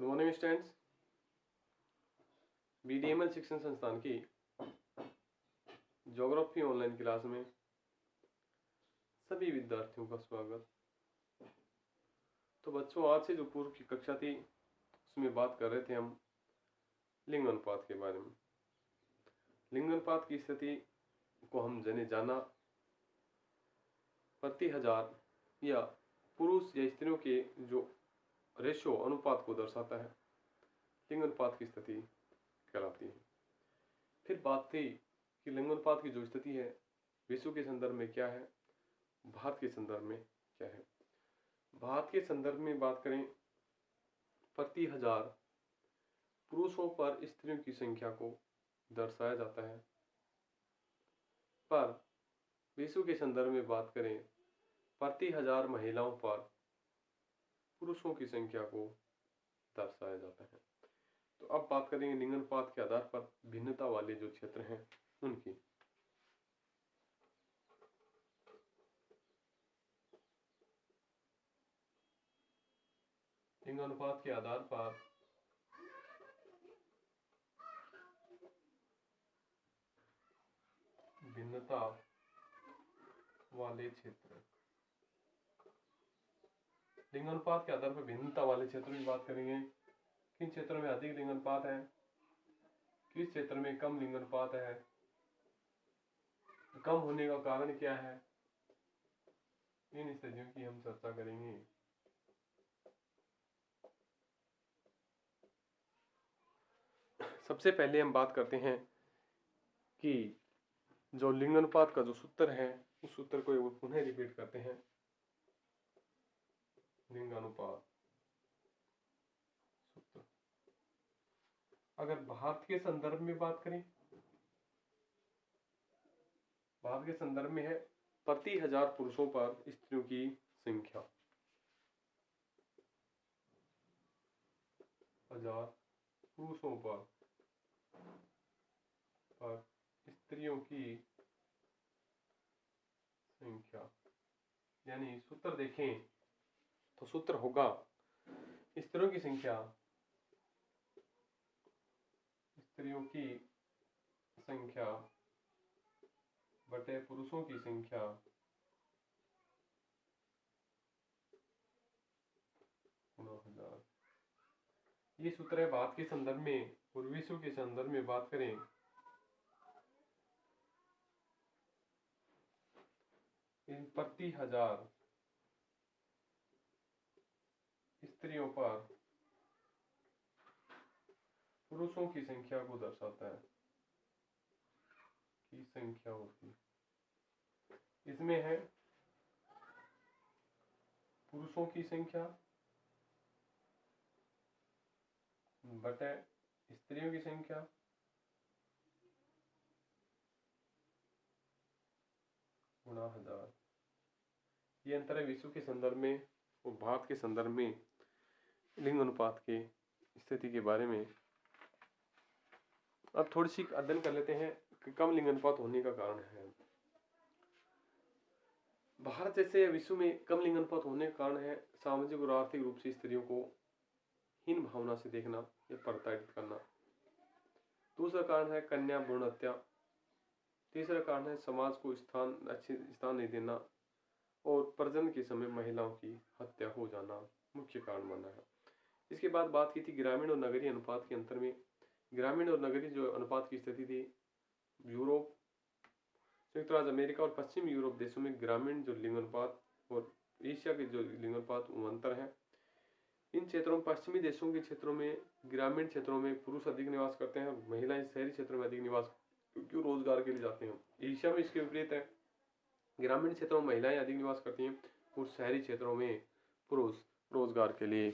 Good morning students. बीडीएमएल शिक्षण संस्थान की ज्योग्राफी ऑनलाइन क्लास में सभी विद्यार्थियों का स्वागत। तो बच्चों, आज से जो पूर्व की कक्षा थी उसमें बात कर रहे थे हम लिंग अनुपात के बारे में। लिंग अनुपात की स्थिति को हम जाना प्रति हजार या पुरुष या स्त्रियों के जो रेशो अनुपात को दर्शाता है, लिंग अनुपात की स्थिति कहलाती है। फिर बात थी कि लिंग अनुपात की जो स्थिति है विश्व के संदर्भ में क्या है, भारत के संदर्भ में क्या है। भारत के संदर्भ में बात करें, प्रति हजार पुरुषों पर स्त्रियों की संख्या को दर्शाया जाता है, पर विश्व के संदर्भ में बात करें, प्रति हजार महिलाओं पर पुरुषों की संख्या को दर्शाया जाता है। तो अब बात करेंगे लिंग अनुपात के आधार पर भिन्नता वाले जो क्षेत्र हैं उनकी। लिंग अनुपात के आधार पर भिन्नता वाले क्षेत्र, लिंग अनुपात के आधार पर भिन्नता वाले क्षेत्रों की बात करेंगे। किन क्षेत्रों में अधिक लिंग अनुपात है, किस क्षेत्र में कम लिंग अनुपात है, कम होने का कारण क्या है, इन स्थितियों की हम चर्चा करेंगे। सबसे पहले हम बात करते हैं कि जो लिंग अनुपात का जो सूत्र है उस सूत्र को पुनः रिपीट करते हैं। लिंग अनुपात सूत्र अगर भारत के संदर्भ में बात करें, भारत के संदर्भ में है प्रति हजार पुरुषों पर स्त्रियों की संख्या, हजार पुरुषों पर स्त्रियों की संख्या, यानी सूत्र देखें तो सूत्र होगा स्त्रियों की संख्या, स्त्रियों की संख्या बटे पुरुषों की संख्या गुणा हजार। ये सूत्र है भारत के संदर्भ में। और विश्व के संदर्भ में बात करें, इन प्रति हजार स्त्रियों पर पुरुषों की संख्या को दर्शाता है, की संख्या होती। इसमें है पुरुषों की संख्या बटे स्त्रियों की संख्या गुणा हजार। ये अंतर है विश्व के संदर्भ में और भारत के संदर्भ में लिंग अनुपात के स्थिति के बारे में। अब थोड़ी सी अध्ययन कर लेते हैं कि कम लिंग अनुपात होने का कारण है। भारत जैसे विश्व में कम लिंग अनुपात होने का कारण है सामाजिक और आर्थिक रूप से स्त्रियों को हीन भावना से देखना या प्रताड़ित करना। दूसरा कारण है कन्या भ्रूण हत्या। तीसरा कारण है समाज को अच्छे स्थान नहीं देना और प्रजनन के समय महिलाओं की हत्या हो जाना मुख्य कारण बना है। इसके बाद बात की थी ग्रामीण और नगरीय अनुपात के अंतर में। ग्रामीण और नगरीय जो अनुपात की स्थिति थी, यूरोप, संयुक्त राज्य अमेरिका और पश्चिम यूरोप देशों में ग्रामीण जो लिंग अनुपात और एशिया के जो लिंग अनुपात अंतर है। इन क्षेत्रों में, पश्चिमी देशों के क्षेत्रों में, ग्रामीण क्षेत्रों में पुरुष अधिक निवास करते हैं, महिलाएं शहरी क्षेत्रों में अधिक निवास क्योंकि रोजगार के लिए जाते हैं। एशिया में इसके विपरीत है, ग्रामीण क्षेत्रों में महिलाएं अधिक निवास करती हैं और शहरी क्षेत्रों में पुरुष रोजगार के लिए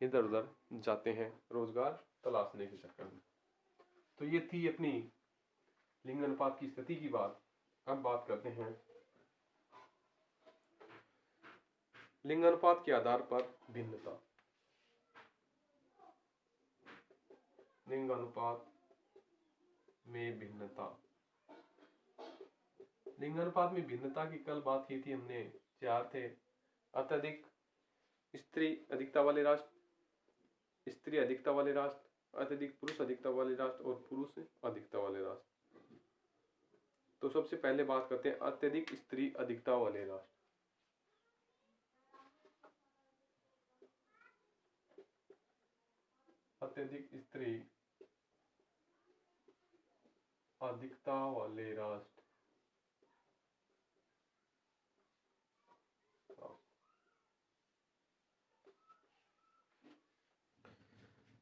इधर उधर जाते हैं, रोजगार तलाशने के चक्कर में। तो ये थी अपनी लिंग अनुपात की स्थिति की बात। अब बात करते हैं लिंग अनुपात के आधार पर भिन्नता। लिंग अनुपात में भिन्नता, लिंग अनुपात में भिन्नता की कल बात की थी हमने। चार थे: अत्यधिक स्त्री अधिकता वाले राष्ट्र, स्त्री अधिकता वाले राष्ट्र, अत्यधिक पुरुष अधिकता वाले राष्ट्र और पुरुष अधिकता वाले राष्ट्र। तो सबसे पहले बात करते हैं अत्यधिक स्त्री अधिकता वाले राष्ट्र। अत्यधिक स्त्री अधिकता वाले राष्ट्र।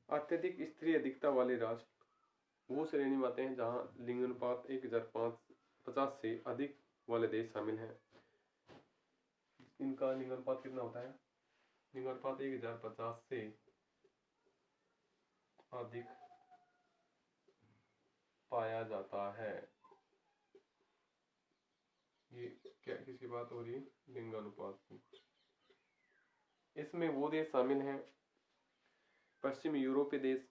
अत्यधिक स्त्री अधिकता वाले राष्ट्र वो श्रेणी में आते हैं जहां लिंग अनुपात 1050 से अधिक वाले देश शामिल हैं। इनका लिंग अनुपात कितना होता है? लिंग अनुपात 1050 से अधिक पाया जाता है। ये क्या किसी बात हो रही है? लिंग अनुपात की। इसमें वो देश शामिल हैं, पश्चिमी यूरोपीय देश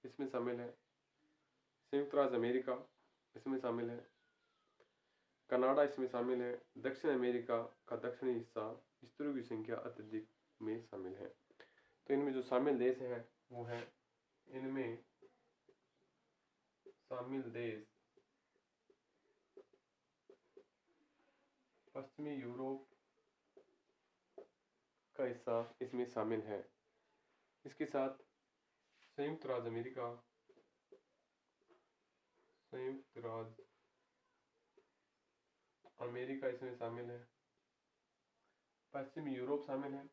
इसमें शामिल है, संयुक्त राज्य अमेरिका इसमें शामिल है, कनाडा इसमें शामिल है, दक्षिण अमेरिका का दक्षिणी हिस्सा स्त्रियों की संख्या अत्यधिक में शामिल है। तो इनमें जो शामिल देश हैं वो है, इनमें शामिल देश पश्चिमी यूरोप का हिस्सा इसमें शामिल है। इसके साथ संयुक्त राज्य अमेरिका, संयुक्त राज्य अमेरिका इसमें शामिल है, पश्चिमी यूरोप शामिल है,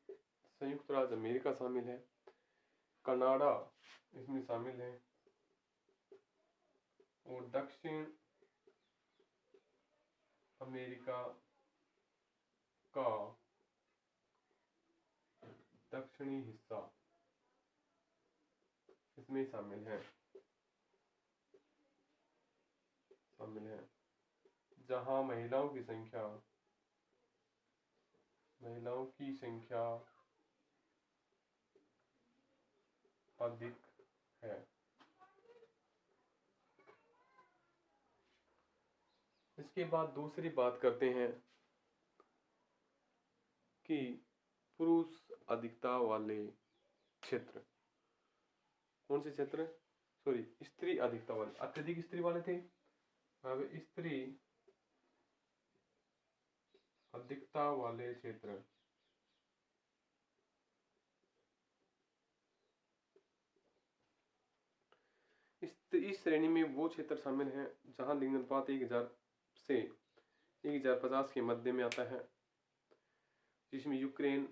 संयुक्त राज्य अमेरिका शामिल है, कनाडा इसमें शामिल है और दक्षिण अमेरिका का दक्षिणी हिस्सा इसमें शामिल है जहां महिलाओं की संख्या अधिक है। इसके बाद दूसरी बात करते हैं कि पुरुष अधिकता वाले क्षेत्र। कौन से क्षेत्र? सॉरी, स्त्री अधिकता वाले। अत्यधिक स्त्री वाले थे, अब स्त्री अधिकता वाले क्षेत्र। इस श्रेणी में वो क्षेत्र शामिल हैं जहां लिंग अनुपात 1000 से 1050 के मध्य में आता है, जिसमें Ukraine,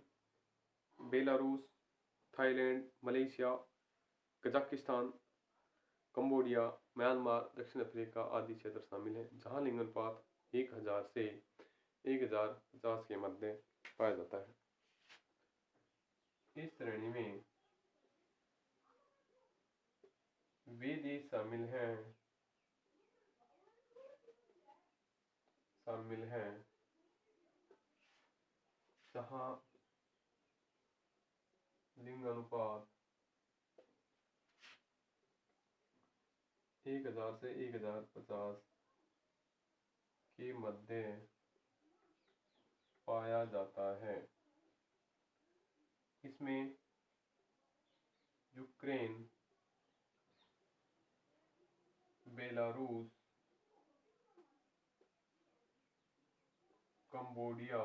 Belarus, Thailand, Malaysia, Kazakhstan, Cambodia, Myanmar, दक्षिण अफ्रीका आदि क्षेत्र शामिल हैं, जहां लिंग अनुपात 1000 से 1050 के मध्य पाया जाता है। इस श्रेणी में वे देश शामिल हैं जहां लिंग अनुपात 1000 से 1050 के मध्य पाया जाता है। इसमें Ukraine, Belarus, Cambodia,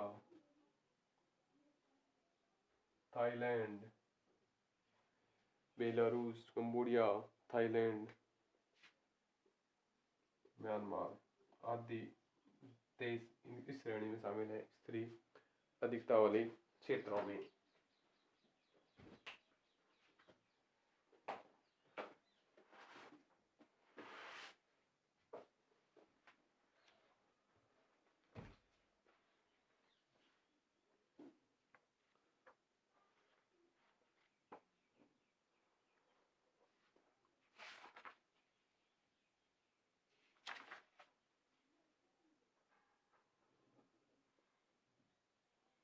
Thailand, Myanmar आदि देश इस श्रेणी में शामिल है, स्त्री अधिकता वाले क्षेत्रों में।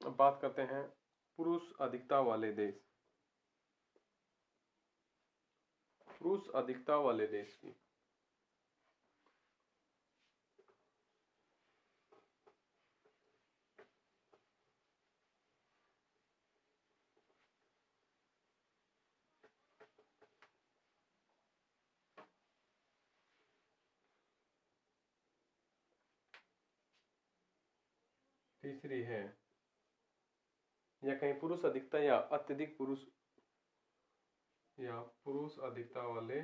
अब बात करते हैं पुरुष अधिकता वाले देश। पुरुष अधिकता वाले देश की तीसरी है या कहीं पुरुष अधिकता या अत्यधिक पुरुष अधिकता वाले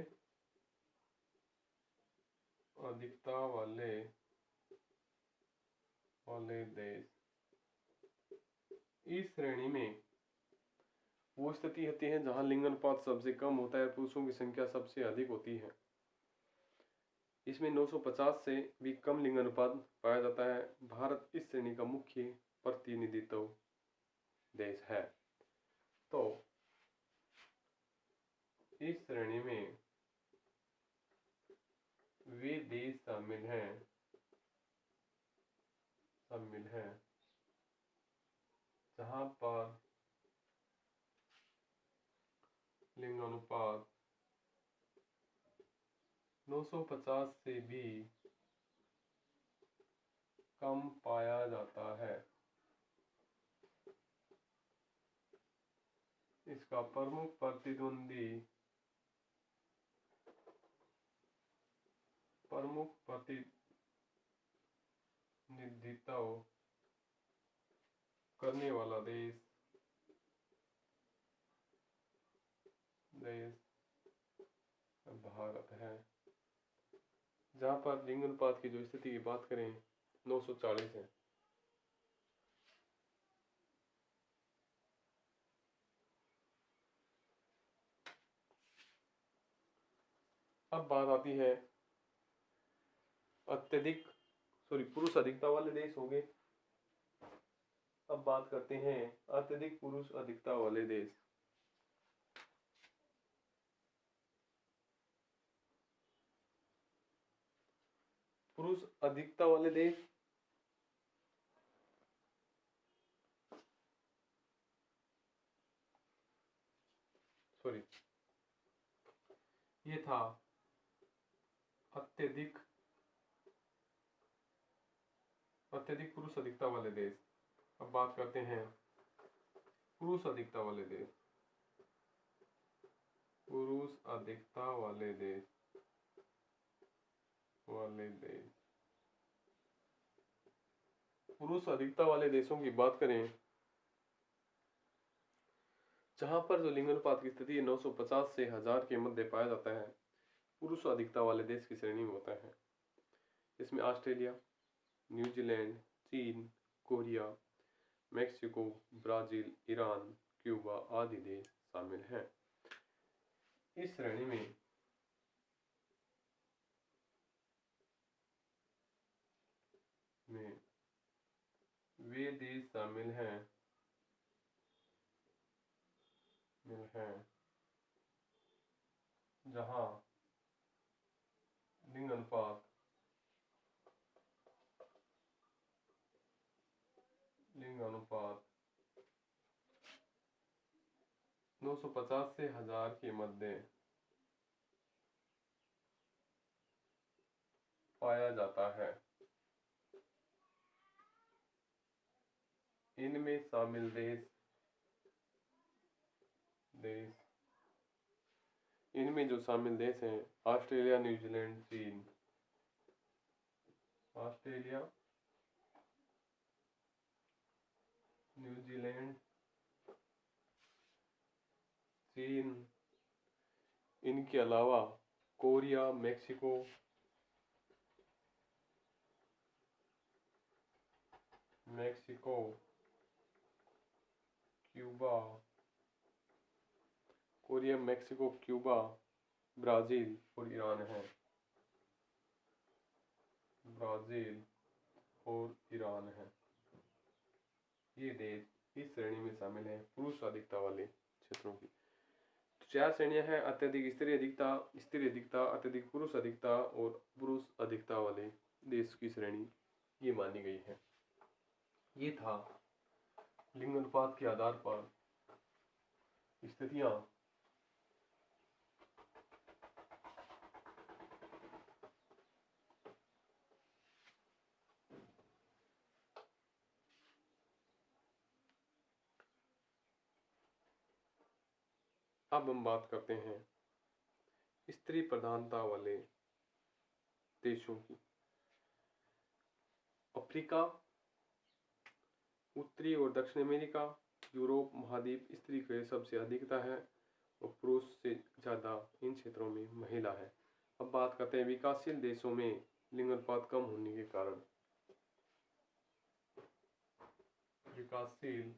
देश। इस श्रेणी में वो स्थिति होती है जहां लिंग अनुपात सबसे कम होता है, पुरुषों की संख्या सबसे अधिक होती है। इसमें 950 से भी कम लिंग अनुपात पाया जाता है। भारत इस श्रेणी का मुख्य प्रतिनिधित्व देश है। तो इस श्रेणी में वे देश शामिल हैं जहां पर लिंग अनुपात 950 से भी कम पाया जाता है। इसका प्रमुख प्रतिनिधित्व करने वाला देश भारत है, जहां पर लिंग अनुपात की जो स्थिति की बात करें 940 है। अब बात आती है पुरुष अधिकता वाले देश हो गए। अब बात करते हैं अत्यधिक पुरुष अधिकता वाले देश। पुरुष अधिकता वाले देश ये था अत्यधिक पुरुष अधिकता वाले देश। अब बात करते हैं पुरुष अधिकता वाले देश। पुरुष अधिकता वाले देश पुरुष अधिकता वाले देशों की बात करें जहां पर जो लिंग अनुपात की स्थिति 950 से 1000 के मध्य पाया जाता है, पुरुष अधिकता वाले देश की श्रेणी में होता है। इसमें ऑस्ट्रेलिया, न्यूजीलैंड, चीन, Korea, Mexico, Brazil, Iran, Cuba आदि देश शामिल हैं। इस श्रेणी में वे देश शामिल हैं जहां लिंग अनुपात 950 से 1000 के मध्य पाया जाता है। इनमें शामिल इनमें जो शामिल देश हैं ऑस्ट्रेलिया, न्यूजीलैंड, चीन। ऑस्ट्रेलिया, न्यूजीलैंड, चीन, इनके अलावा कोरिया, मेक्सिको, क्यूबा, ब्राजील और ईरान है। ये देश इस श्रेणी में शामिल है पुरुष अधिकता वाले क्षेत्रों की। तो 4 श्रेणियां हैं: अत्यधिक स्त्री अधिकता, अत्यधिक पुरुष अधिकता और पुरुष अधिकता वाले देश की श्रेणी ये मानी गई है। ये था लिंग अनुपात के आधार पर स्थितियां अब हम बात करते हैं स्त्री प्रधानता वाले देशों की। अफ्रीका, उत्तरी और दक्षिण अमेरिका, यूरोप महाद्वीप स्त्री की सबसे अधिकता है और पुरुष से ज़्यादा इन क्षेत्रों में महिला है। अब बात करते हैं विकासशील देशों में लिंग अनुपात कम होने के कारण। विकासशील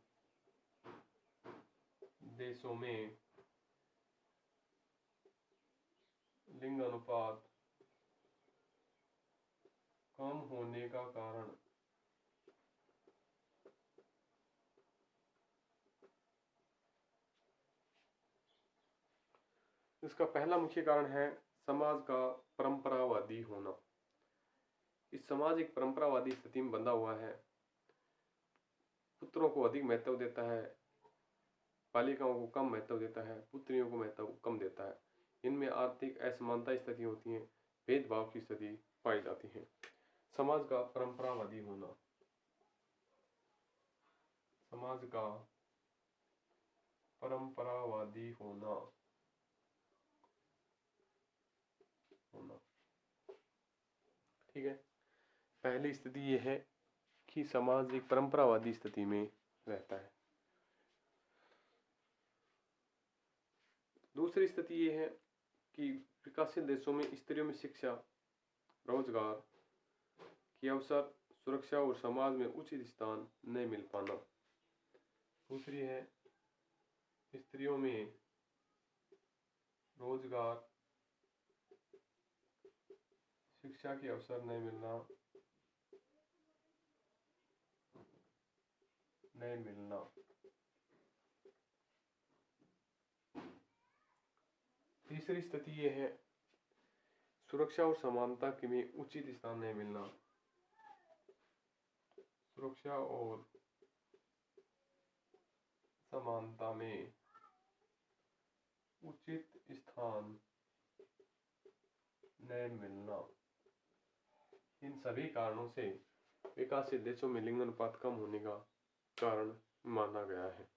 देशों में लिंग अनुपात कम होने का कारण इसका पहला मुख्य कारण है समाज का परंपरावादी होना। इस समाज एक परंपरावादी स्थिति में बंधा हुआ है, पुत्रों को अधिक महत्व देता है, बालिकाओं को कम महत्व देता है, पुत्रियों को महत्व कम देता है। इनमें आर्थिक असमानता स्थिति होती है, भेदभाव की स्थिति पाई जाती है। समाज का परंपरावादी होना, समाज का परंपरावादी होना ठीक है। पहली स्थिति यह है कि समाज एक परंपरावादी स्थिति में रहता है। दूसरी स्थिति यह है कि विकासशील देशों में स्त्रियों में शिक्षा, रोजगार के अवसर, सुरक्षा और समाज में उचित स्थान नहीं मिल पाना। दूसरी है स्त्रियों में रोजगार, शिक्षा के अवसर नहीं मिलना। तीसरी स्थिति यह है सुरक्षा और समानता के में उचित स्थान नहीं मिलना। सुरक्षा और समानता में उचित स्थान नहीं मिलना। इन सभी कारणों से विकासशील देशों में लिंग अनुपात कम होने का कारण माना गया है।